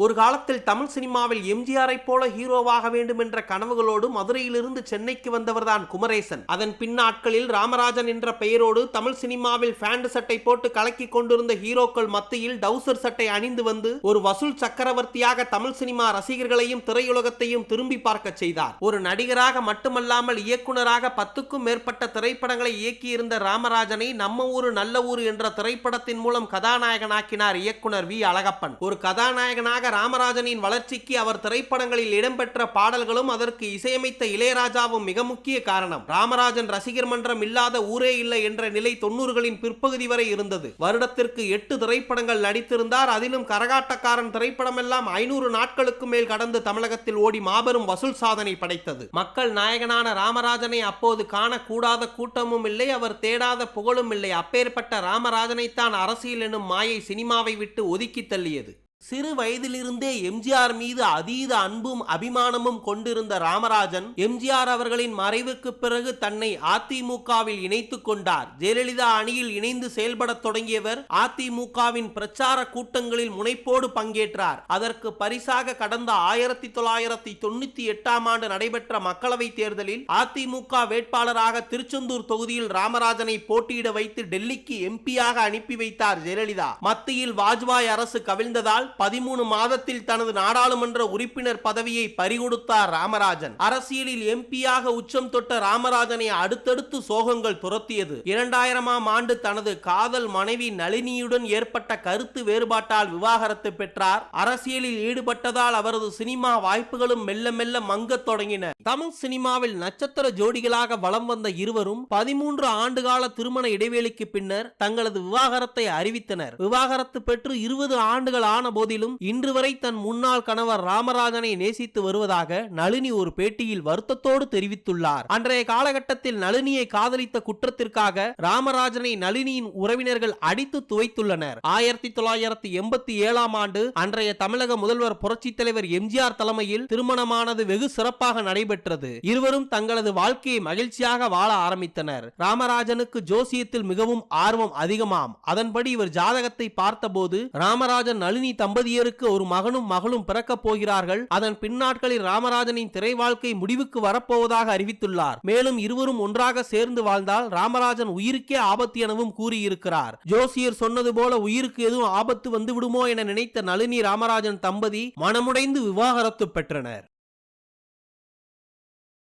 ஒரு காலத்தில் தமிழ் சினிமாவில் எம்ஜிஆரை போல ஹீரோவாக வேண்டும் என்ற கனவுகளோடு மதுரையிலிருந்து சென்னைக்கு வந்தவர்தான் குமரேசன். அதன் பின்னாட்களில் ராமராஜன் என்ற பெயரோடு தமிழ் சினிமாவில் பேண்ட் சட்டை போட்டு கலக்கி கொண்டிருந்த ஹீரோக்கள் மத்தியில் டவுசர் சட்டை அணிந்து வந்து ஒரு வசூல் சக்கரவர்த்தியாக தமிழ் சினிமா ரசிகர்களையும் திரையுலகத்தையும் திரும்பி பார்க்க செய்தார். ஒரு நடிகராக மட்டுமல்லாமல் இயக்குனராக 10க்கும் மேற்பட்ட திரைப்படங்களை இயக்கியிருந்த ராமராஜனை நம்ம ஊரு நல்ல ஊரு என்ற திரைப்படத்தின் மூலம் கதாநாயகனாக்கினார் இயக்குனர் வி அழகப்பன். ஒரு கதாநாயகனாக ராமராஜனின் வளர்ச்சிக்கு அவர் திரைப்படங்களில் இடம்பெற்ற பாடல்களும் அதற்கு இசையமைத்த இளையராஜாவும் மிக முக்கிய காரணம். ராமராஜன் ரசிகர் மன்றம் இல்லாத ஊரே இல்லை என்ற நிலை 90களின் பிற்பகுதி வரை இருந்தது. வருடத்திற்கு 8 திரைப்படங்கள் நடித்திருந்தார். அதிலும் கரகாட்டக்காரன் திரைப்படம் எல்லாம் 500 நாட்களுக்கு மேல் கடந்து தமிழகத்தில் ஓடி மாபெரும் வசூல் சாதனை படைத்தது. மக்கள் நாயகனான ராமராஜனை அப்போது காணக்கூடாத கூட்டமும் இல்லை, அவர் தேடாத புகழும் இல்லை. அப்பேற்பட்ட ராமராஜனைத்தான் அரசியல் எனும் மாயை சினிமாவை விட்டு ஒதுக்கி தள்ளியது. சிறு வயதிலிருந்தே எம்ஜிஆர் மீது அதீத அன்பும் அபிமானமும் கொண்டிருந்த ராமராஜன் எம்ஜிஆர் அவர்களின் மறைவுக்கு பிறகு தன்னை அதிமுகவில் இணைத்துக் கொண்டார். ஜெயலலிதா அணியில் இணைந்து செயல்படத் தொடங்கியவர் அதிமுகவின் பிரச்சார கூட்டங்களில் முனைப்போடு பங்கேற்றார். அதற்கு பரிசாக கடந்த 1998ஆம் ஆண்டு நடைபெற்ற மக்களவை தேர்தலில் அதிமுக வேட்பாளராக திருச்செந்தூர் தொகுதியில் ராமராஜனை போட்டியிட வைத்து டெல்லிக்கு எம்பியாக அனுப்பி வைத்தார் ஜெயலலிதா. மத்தியில் வாஜ்பாய் அரசு கவிழ்ந்ததால் 13 மாதத்தில் தனது நாடாளுமன்ற உறுப்பினர் பதவியை பறிகொடுத்தார் ராமராஜன். அரசியலில் எம்பியாக உச்சம் தொட்ட ராமராஜனை அடுத்தடுத்து சோகங்கள் துரத்தியது. 2000ஆம் ஆண்டு தனது காதல் மனைவி நளினியுடன் ஏற்பட்ட கருத்து வேறுபாட்டால் விவாகரத்து பெற்றார். அரசியலில் ஈடுபட்டதால் அவரது சினிமா வாய்ப்புகளும் மெல்ல மெல்ல மங்கத் தொடங்கின. தமிழ் சினிமாவில் நட்சத்திர ஜோடிகளாக வலம் வந்த இருவரும் 13 ஆண்டுகால திருமண இடைவேளைக்கு பின்னர் தங்களது விவாகரத்தை அறிவித்தனர். விவாகரத்து பெற்று 20 ஆண்டுகள் ஆன போதிலும் இன்று வரை தன் முன்னாள் கணவர் ராமராஜனை நேசித்து வருவதாக நளினி ஒரு பேட்டியில் வருத்தத்தோடு தெரிவித்துள்ளார். அன்றைய காலகட்டத்தில் நளினியை காதலித்த குற்றத்திற்காக ராமராஜனை நளினியின் உறவினர்கள் அடித்து துவைத்துள்ளனர். 1987ஆம் ஆண்டு அன்றைய தமிழக முதல்வர் புரட்சித் தலைவர் எம்ஜிஆர் தலைமையில் திருமணமானது வெகு சிறப்பாக நடைபெற்றது. இருவரும் தங்களது வாழ்க்கையை மகிழ்ச்சியாக வாழ ஆரம்பித்தனர். ராமராஜனுக்கு ஜோசியத்தில் மிகவும் ஆர்வம் அதிகமாம். அதன்படி இவர் ஜாதகத்தை பார்த்தபோது ராமராஜன் நளினி தம்பதியருக்கு ஒரு மகனும் மகளும் பிறக்கப் போகிறார்கள். அதன் பின்னாட்களில் ராமராஜனின் திரை வாழ்க்கை முடிவுக்கு வரப்போவதாக அறிவித்துள்ளார். மேலும் இருவரும் ஒன்றாக சேர்ந்து வாழ்ந்தால் ராமராஜன் உயிருக்கே ஆபத்து எனவும் கூறியிருக்கிறார். ஜோசியர் சொன்னது போல உயிருக்கு எதுவும் ஆபத்து வந்து விடுமோ என நினைத்த நளினி ராமராஜன் தம்பதி மனமுடைந்து விவாகரத்து பெற்றனர்.